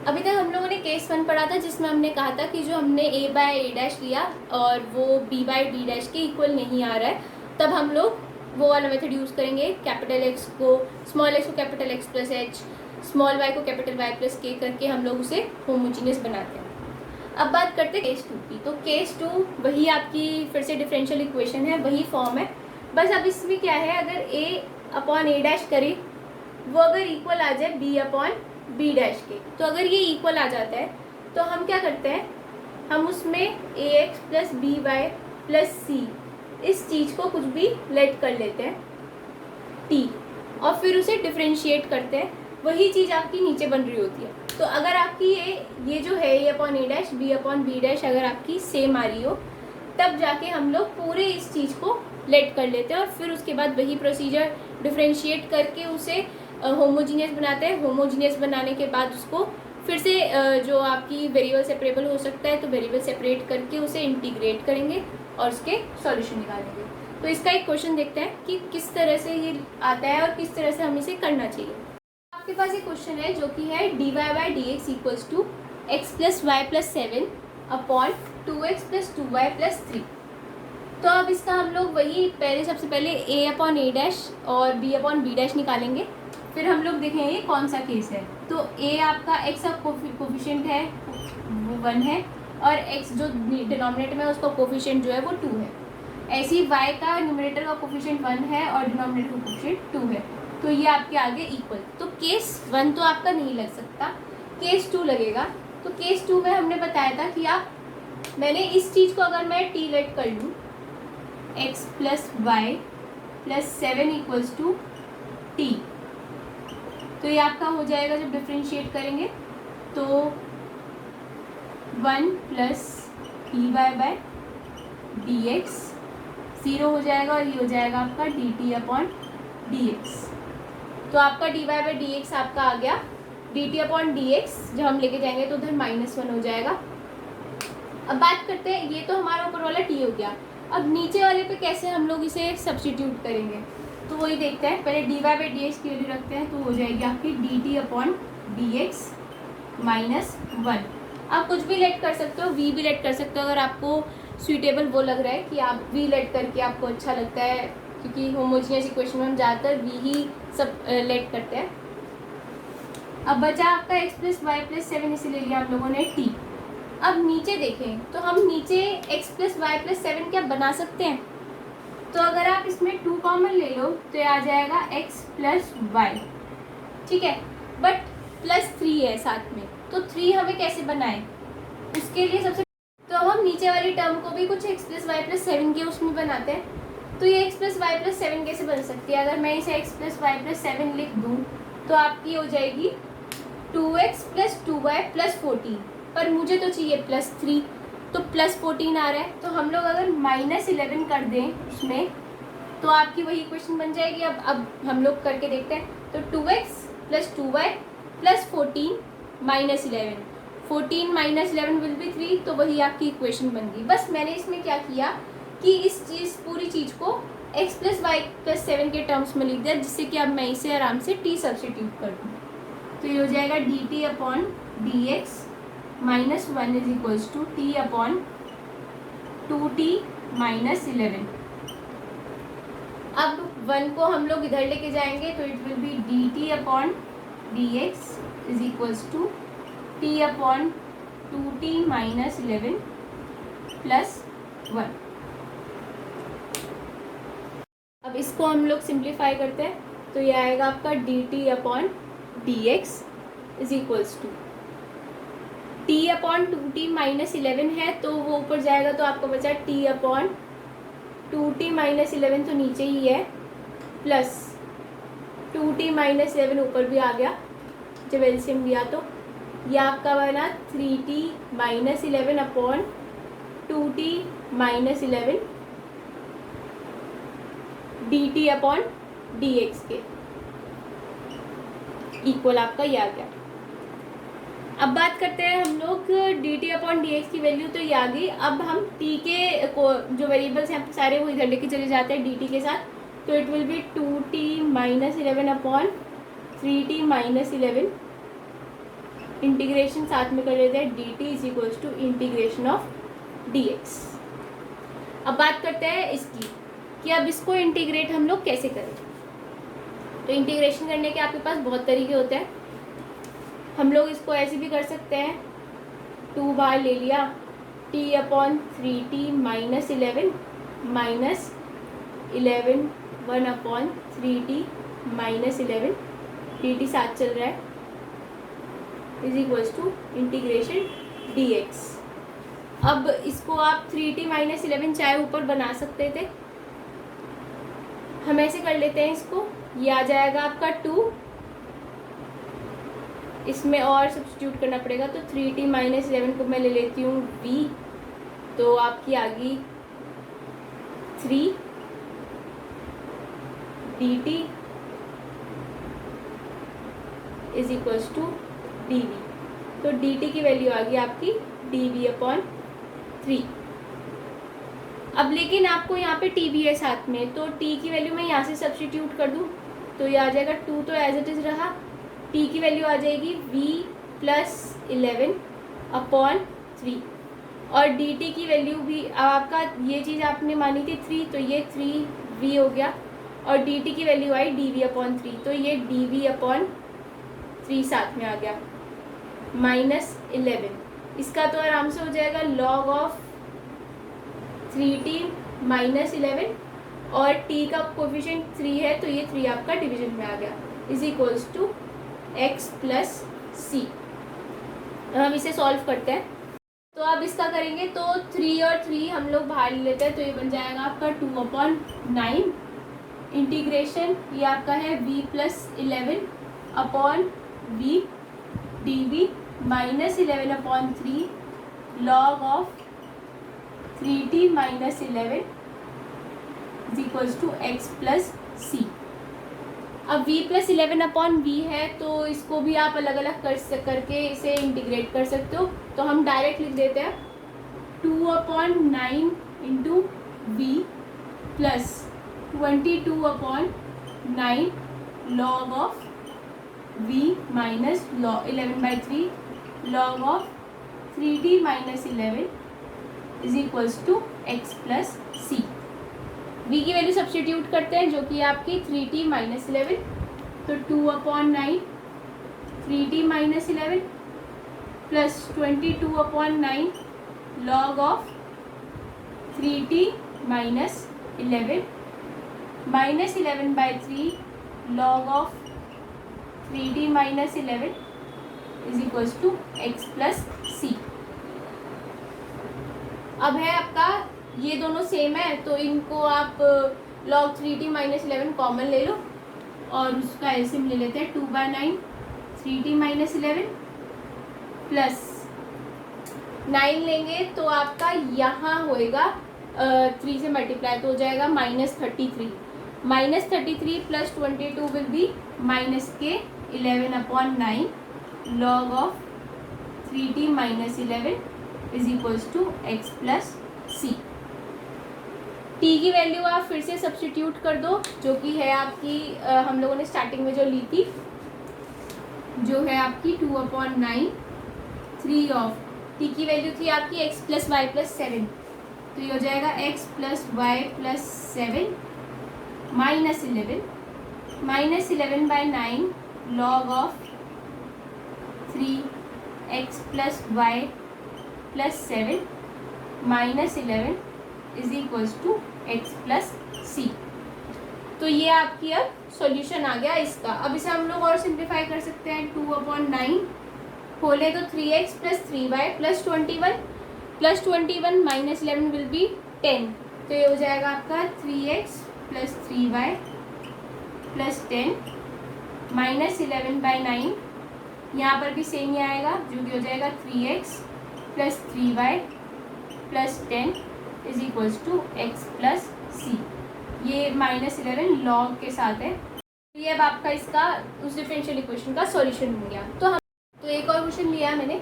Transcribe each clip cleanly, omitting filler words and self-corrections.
अभी तक हम लोगों ने केस 1 पढ़ा था, जिसमें हमने कहा था कि जो हमने a बाय a डैश लिया और वो b बाय b डैश के इक्वल नहीं आ रहा है, तब हम लोग वो वाला मेथड यूज़ करेंगे। कैपिटल x को स्मॉल x को capital x plus h, small y को कैपिटल y प्लस k करके हम लोग उसे होमोजीनियस बनाते हैं। अब बात करते हैं केस 2 की। तो केस 2 वही आपकी फिर से डिफरेंशियल इक्वेशन है, वही फॉर्म है, बस अब इसमें क्या है, अगर a अपॉन a डैश करें वो अगर इक्वल आ जाए b अपॉन बी डैश के, तो अगर ये इक्वल आ जाता है तो हम क्या करते हैं, हम उसमें a x plus b y plus c इस चीज़ को कुछ भी लेट कर लेते हैं टी, और फिर उसे डिफ्रेंशिएट करते हैं। वही चीज़ आपकी नीचे बन रही होती है। तो अगर आपकी ये जो है a upon a dash b upon b dash अगर आपकी सेम आ रही हो, तब जाके हम लोग पूरे इस चीज़ को लेट कर लेते हैं और फिर उसके बाद वही प्रोसीजर डिफ्रेंशिएट करके उसे होमोजीनियस बनाते हैं। होमोजीनियस बनाने के बाद उसको फिर से जो आपकी वेरिएबल सेपरेबल हो सकता है तो वेरिएबल सेपरेट करके उसे इंटीग्रेट करेंगे और उसके सॉल्यूशन निकालेंगे। तो इसका एक क्वेश्चन देखते हैं कि किस तरह से ये आता है और किस तरह से हमें इसे करना चाहिए। आपके पास एक क्वेश्चन है जो कि है dy by d x equals to x plus y plus 7 upon 2x plus 2y plus 3। तो अब इसका हम लोग वही सबसे पहले a अपॉन a डैश और b अपॉन b डैश निकालेंगे, फिर हम लोग देखेंगे कौन सा केस है। तो a आपका x का कोफिशिएंट है वो 1 है और x जो डिनोमिनेटर में उसका कोफिशिएंट जो है वो 2 है। ऐसे ही y का न्यूमरेटर का कोफिशिएंट 1 है और डिनोमिनेटर का कोफिशिएंट 2 है, तो ये आपके आगे इक्वल। तो केस 1 तो आपका नहीं लग सकता, केस 2 लगेगा। तो केस 2 में हमने बताया था कि मैंने इस चीज़ को अगर मैं टी लेट कर लूँ x plus y plus 7 equals to t, तो ये आपका हो जाएगा जब डिफ्रेंशिएट करेंगे तो 1 plus d y by d x 0 हो जाएगा और ये हो जाएगा आपका d t upon d x. तो आपका d y by d x आपका आ गया, d t upon d x जब हम लेके जाएंगे तो उधर -1 हो जाएगा। अब बात करते हैं, ये तो हमारा ऊपर वाला टी हो गया। अब नीचे वाले पे कैसे हम लोग इसे सब्स्टिट्यूट करेंगे, तो वही देखते हैं। पहले d y by d x की वैल्यू रखते हैं, तो हो जाएगी आपकी d t upon d x -1। आप कुछ भी लेट कर सकते हो, वी भी लेट कर सकते हो अगर आपको सूटेबल वो लग रहा है कि आप वी लेट करके आपको अच्छा लगता है, क्योंकि होमोजीनियस इक्वेशन में हम ज़्यादातर वी ही सब लेट करते हैं। अब बचा आपका एक्स प्लस वाई प्लस 7, इसे ले लिया हम लोगों ने टी। अब नीचे देखें तो हम नीचे x प्लस वाई प्लस 7 क्या बना सकते हैं, तो अगर आप इसमें 2 कॉमन ले लो तो ये आ जाएगा x प्लस वाई, ठीक है, बट प्लस 3 है साथ में, तो 3 हमें कैसे बनाएं, उसके लिए सबसे तो हम नीचे वाली टर्म को भी कुछ x प्लस वाई प्लस 7 के उसमें बनाते हैं। तो ये x प्लस वाई प्लस 7 कैसे बन सकती है, अगर मैं इसे x प्लस वाई प्लस 7 लिख दूँ तो आपकी हो जाएगी 2x प्लस 2y प्लस 14, पर मुझे तो चाहिए प्लस 3, तो प्लस 14 आ रहा है। तो हम लोग अगर -11 कर दें उसमें तो आपकी वही इक्वेशन बन जाएगी। अब हम लोग करके देखते हैं। तो 2x plus 2y plus 14 -11, 14 -11 will be 3, तो वही आपकी इक्वेशन बन गई। बस मैंने इसमें क्या किया कि इस पूरी चीज़ को x प्लस वाई प्लस 7 के टर्म्स में लिख दिया, जिससे कि अब मैं इसे आराम से t सब्स्टिट्यूट कर दूँ। तो ये हो जाएगा d t upon d x -1 is equals to t upon 2t -11। अब 1 को हम लोग इधर लेके जाएंगे तो it will be d t upon d x is equals to t upon 2t -11 plus 1। अब इसको हम लोग सिंप्लीफाई करते हैं, तो ये आएगा आपका d t upon d x is equals to t upon 2t -11 है तो वो ऊपर जाएगा, तो आपको बचा t अपॉन 2t -11 तो नीचे ही है, प्लस 2t -11 ऊपर भी आ गया जब एलसीएम लिया, तो यह आपका बना 3t -11 upon 2t -11 dt upon dx के इक्वल आपका ये आ गया। अब बात करते हैं हम लोग D t upon d x की वैल्यू, तो ये आ गई। अब हम टी के जो वेरिएबल्स हैं सारे वो इधर लेके चले जाते हैं डी टी के साथ, तो it will be 2t -11 upon 3t -11 integration साथ में कर लेते हैं, d t is equals to integration of d x. अब बात करते हैं इसकी कि अब इसको इंटीग्रेट हम लोग कैसे करें। तो इंटीग्रेशन करने के आपके पास बहुत तरीके होते हैं। हम लोग इसको ऐसे भी कर सकते हैं, 2 बार ले लिया t upon 3t minus 11 1 upon 3t minus 11 dt साथ चल रहा है is equals to integration dx। अब इसको आप 3t माइनस 11 चाहे ऊपर बना सकते थे, हम ऐसे कर लेते हैं इसको। ये आ जाएगा आपका 2, इसमें और सब्स्टिट्यूट करना पड़ेगा, तो 3t माइनस 11 को मैं ले लेती हूँ v, तो आपकी आ गई 3 dt is equals to dv। तो dt की वैल्यू आ गई आपकी dv अपॉन 3। अब लेकिन आपको यहाँ पे t भी है साथ में, तो t की वैल्यू मैं यहाँ से सब्स्टिट्यूट कर दूँ तो ये आ जाएगा 2 तो एज इट इज़ रहा, t की वैल्यू आ जाएगी v प्लस 11 अपॉन 3 और dt की वैल्यू भी आपका ये चीज़ आपने मानी थी 3, तो ये 3v हो गया और dt की वैल्यू आई dv अपॉन 3, तो ये dv अपॉन 3 साथ में आ गया माइनस 11। इसका तो आराम से हो जाएगा log ऑफ 3t माइनस 11 और t का कोफिशिएंट 3 है, तो ये 3 आपका डिवीजन में आ गया is equals to x plus सी। हम इसे सॉल्व करते हैं। तो अब इसका करेंगे तो 3 और 3 हम लोग बाहर ले लेते हैं, तो ये बन जाएगा आपका 2 अपॉन 9 इंटीग्रेशन, ये आपका है v plus 11 upon v dv minus 11 upon 3 log of 3t minus 11 is equals to x plus सी। अब v प्लस 11 अपॉन v है, तो इसको भी आप अलग अलग करके इसे इंटीग्रेट कर सकते हो। तो हम डायरेक्ट लिख देते हैं 2 upon 9 into v plus 22 upon 9 log of v minus 11/3 log of 3t minus 11 is equals to x plus c. v की वैल्यू सब्स्टिट्यूट करते हैं जो कि आपकी 3t माइनस 11, तो 2 upon 9 3t minus 11 plus 22 upon 9 log of 3t minus 11 minus 11/3 log of 3t minus 11 is equals to x plus सी। अब है आपका ये दोनों सेम है, तो इनको आप log 3t माइनस 11 कॉमन ले लो और उसका एलसीएम ले लेते हैं 2/9 3t माइनस 11 प्लस 9 लेंगे तो आपका यहाँ होएगा 3 से मल्टीप्लाई, तो हो जाएगा -33 प्लस 22 विल बी माइनस के 11 upon 9 log of 3t minus 11 is equals to x plus c. t की वैल्यू आप फिर से सब्स्टिट्यूट कर दो जो कि है आपकी हम लोगों ने स्टार्टिंग में जो ली थी, जो है आपकी 2 अपॉन 9 3 ऑफ t की वैल्यू थी आपकी x प्लस वाई प्लस 7, तो ये हो जाएगा x plus y plus 7 minus 11/9 log of 3x plus y plus 7 minus 11 is equals to x plus सी। तो ये आपकी अब सॉल्यूशन आ गया इसका। अब इसे हम लोग और सिंप्लीफाई कर सकते हैं, 2 अपॉन 9 खोले तो 3x plus 3y plus 21 minus 11 will be 10, तो ये हो जाएगा आपका 3x plus 3y plus 10 minus 11/9, यहाँ पर भी सेम ही आएगा जो कि हो जाएगा 3x plus 3y plus 10 is equals to x plus सी। ये -11 लॉग के साथ है। ये अब आपका इसका उस डिफरेंशियल इक्वेशन का सॉल्यूशन हो गया। तो एक और क्वेश्चन लिया है मैंने।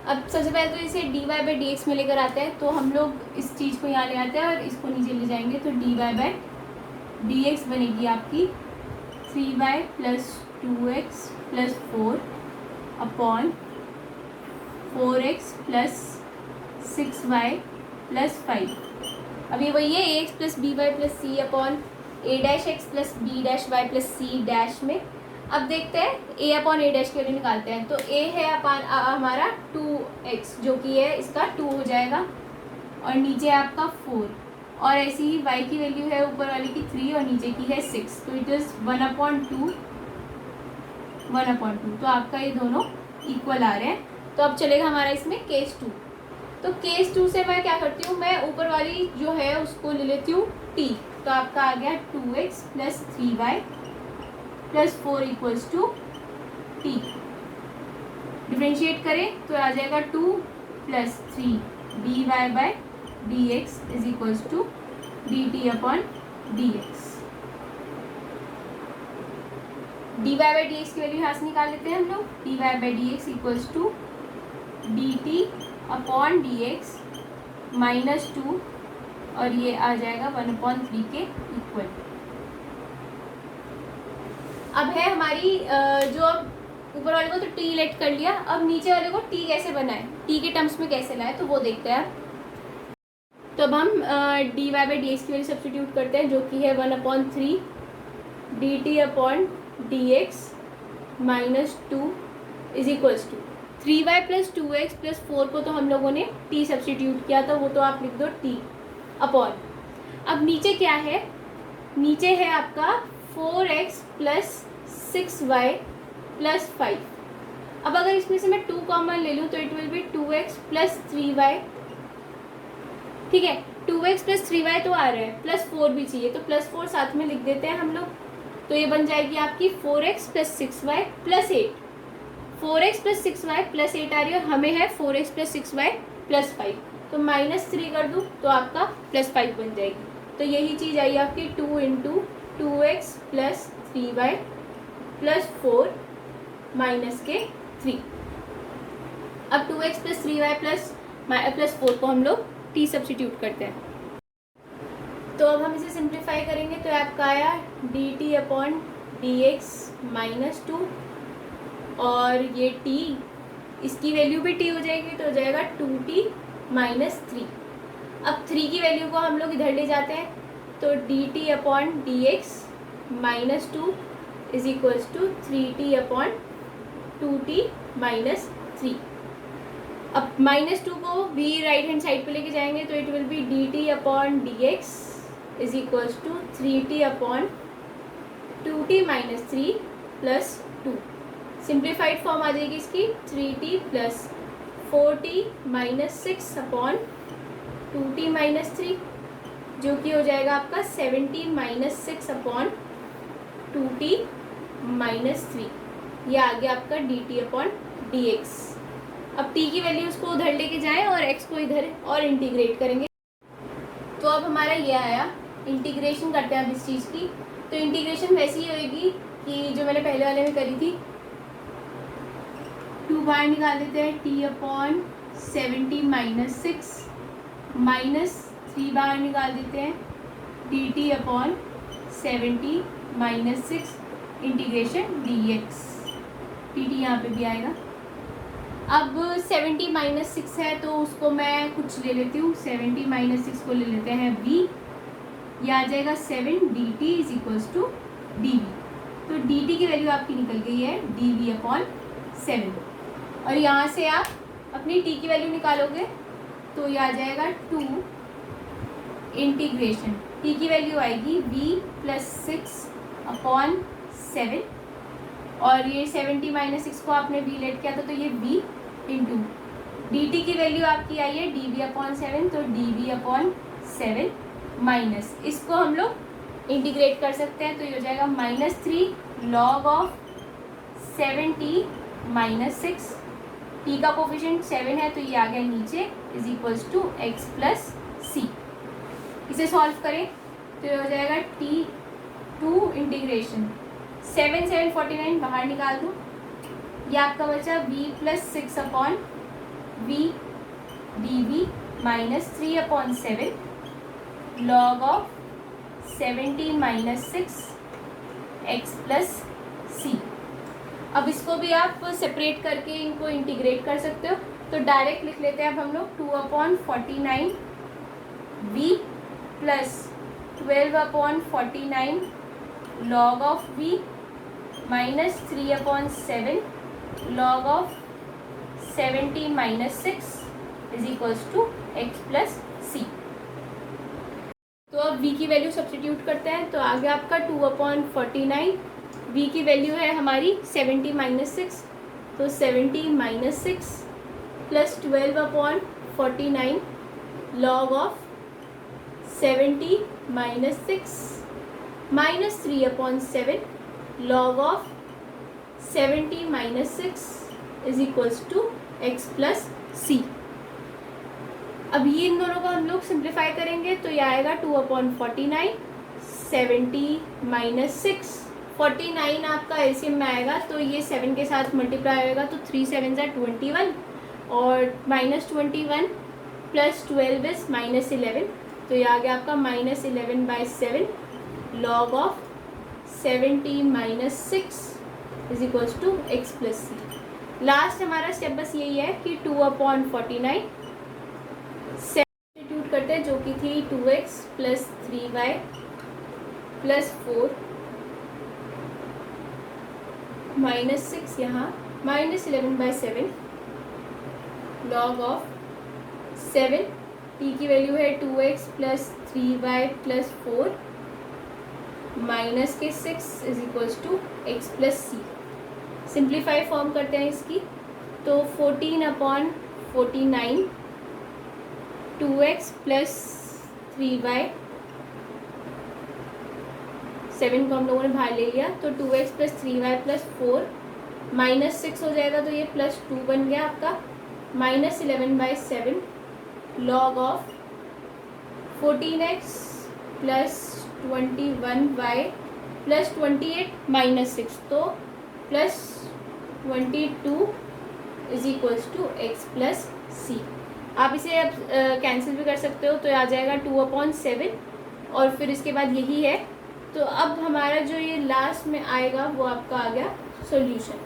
अब सबसे पहले तो इसे dy/dx में लेकर आते हैं, तो हम लोग इस चीज़ को यहाँ ले आते हैं और इसको नीचे ले जाएंगे, तो dy/dx बनेगी आपकी 3y plus 2x plus 4 upon 4x plus 6y plus 5। अब ये वही है a x plus b y plus c upon a dash x plus b dash y plus c dash में। अब देखते हैं ए अपॉन ए डैश के value निकालते हैं। तो ए है अपॉन हमारा 2x जो कि है इसका 2 हो जाएगा और नीचे है आपका 4 और ऐसी ही y की वैल्यू है ऊपर वाली की 3 और नीचे की है 6। तो इट इज़ 1/2 तो आपका ये दोनों इक्वल आ रहे हैं। तो अब चलेगा हमारा इसमें केस 2। तो केस 2 से मैं क्या करती हूँ, मैं ऊपर वाली जो है उसको ले लेती हूँ t। तो आपका आ गया 2x plus 3y plus 4 equals to t। Differentiate करें तो आ जाएगा 2 plus 3 dy by d x is equals to d t upon d x. D y by d x की वैल्यू यहाँ से निकाल लेते हैं हम लोग। D y by d x equals to d t upon d x minus 2 और ये आ जाएगा 1/3 के इक्वल। अब है हमारी जो अब ऊपर वाले को तो टी लेट कर लिया, अब नीचे वाले को टी कैसे बनाए, टी के टर्म्स में कैसे लाए, तो वो देखते हैं। तो अब हम d y by d x की वैल्यू सब्सटीट्यूट करते हैं जो कि है 1/3 d t upon d x minus 2 is equals to 3y plus 2x plus 4 को तो हम लोगों ने t सब्सटीट्यूट किया, तो वो तो आप लिख दो t अपॉन। अब नीचे क्या है, नीचे है आपका 4x प्लस 6y प्लस 5। अब अगर इसमें से मैं 2 कॉमन ले लूँ तो it will B 2x plus 3y। ठीक है, 2x प्लस 3y तो आ रहा है, प्लस 4 भी चाहिए तो प्लस 4 साथ में लिख देते हैं हम लोग। तो ये बन जाएगी आपकी 4x plus 6y plus 8। 4x plus 6y plus 8 आ रही है और हमें है 4x प्लस 6y प्लस 5। तो -3 कर दूँ तो आपका प्लस 5 बन जाएगी। तो यही चीज़ आई आपकी 2 into 2x plus 3y plus 4 minus के 3। अब 2x प्लस 3y प्लस 4 को हम लोग t सब्सटीट्यूट करते हैं। तो अब हम इसे सिंप्लीफाई करेंगे तो आपका आया D t upon d x minus 2 और ये t इसकी वैल्यू भी t हो जाएगी तो हो जाएगा 2t माइनस 3। अब 3 की वैल्यू को हम लोग इधर ले जाते हैं तो d t upon d x minus 2 is equals to 3t upon 2t minus 3। अब -2 को भी राइट हैंड साइड पे लेके जाएंगे तो it will be d t upon d x is equals to 3t upon 2t minus 3 plus 2। Simplified form आ जाएगी इसकी 3t plus 4t minus 6 upon 2t minus 3 जो कि हो जाएगा आपका 17 माइनस 6 अपॉन 2t माइनस 3। ये आ गया आपका dt अपॉन dx। अब t की वैल्यू उसको उधर लेके जाएं और x को इधर और इंटीग्रेट करेंगे। तो अब हमारा ये आया, इंटीग्रेशन करते हैं अब इस चीज़ की। तो इंटीग्रेशन वैसी ही होएगी कि जो मैंने पहले वाले में करी थी। 2 बाहर निकाल देते हैं t अपॉन 70 माइनस 6 माइनस 3 बाहर निकाल देते हैं dt upon 70 minus 6 integration dx। dt यहाँ पे भी आएगा। अब 70 माइनस 6 है तो उसको मैं कुछ ले लेती हूँ, 70 माइनस 6 को ले लेते हैं v। यह आ जाएगा 7 dt is equals to dv। तो dt की वैल्यू आपकी निकल गई है dv अपॉन 7 और यहाँ से आप अपनी t की वैल्यू निकालोगे तो ये आ जाएगा 2 इंटीग्रेशन t की वैल्यू आएगी v प्लस 6 अपॉन 7 और ये 70 माइनस 6 को आपने v लेट किया था तो ये v इंटू dt की वैल्यू आपकी आई है dv अपॉन 7 तो dv अपॉन 7 माइनस इसको हम लोग इंटीग्रेट कर सकते हैं तो ये हो जाएगा -3 लॉग ऑफ 70 माइनस 6। t का कोफिशिएंट 7 है तो ये आ गया नीचे is equals to x plus सी। इसे सॉल्व करें तो ये हो जाएगा t2 इंटीग्रेशन 7 बाहर निकाल दूँ। ये आपका बचा v plus 6 upon v dv minus 3 upon 7 log of 70 minus 6 x plus सी। अब इसको भी आप सेपरेट करके इनको इंटीग्रेट कर सकते हो। तो डायरेक्ट लिख लेते हैं अब हम लोग 2/49 v plus 12/49 log of v minus 3/7 log of 70 minus 6 is equals to x plus सी। तो अब v की वैल्यू सब्स्टिट्यूट करते हैं। तो आगे आपका 2/49, v की वैल्यू है हमारी 70 माइनस 6, तो 70 minus 6 plus 12/49 log of 70 minus 6 minus 3/7 log of 70 minus 6 is equals to x plus सी। अब ये इन दोनों को हम लोग सिंप्लीफाई करेंगे तो ये आएगा 2/49 70 माइनस 6, 49 आपका एलसीएम में आएगा तो ये 7 के साथ मल्टीप्लाई होगा तो 3 7 ज़ा 21 और माइनस 21 प्लस 12 इज माइनस 11, तो ये आ गया आपका minus 11/7 log of 70 minus 6 is equals to x plus c. Last हमारा स्टेप बस यही है कि 2/49 सब्स्टिट्यूट करते हैं जो कि थी 2x plus 3y plus 4 minus 6 यहाँ माइनस 11/7 log ऑफ 7, t की वैल्यू है 2x plus 3y plus 4 minus के 6 is equals to x plus c. Simplify form करते हैं इसकी तो 14/49 2x प्लस 3y, 7 को हम लोगों ने बाहर ले लिया तो 2x plus 3y plus 4 minus 6 हो जाएगा तो ये प्लस 2 बन गया आपका minus 11/7 log of 14x plus 21y plus 28 minus 6 तो plus 22 is equals to x plus c. आप इसे अब कैंसिल भी कर सकते हो तो आ जाएगा 2/7 और फिर इसके बाद यही है। तो अब हमारा जो ये लास्ट में आएगा वो आपका आ गया सॉल्यूशन।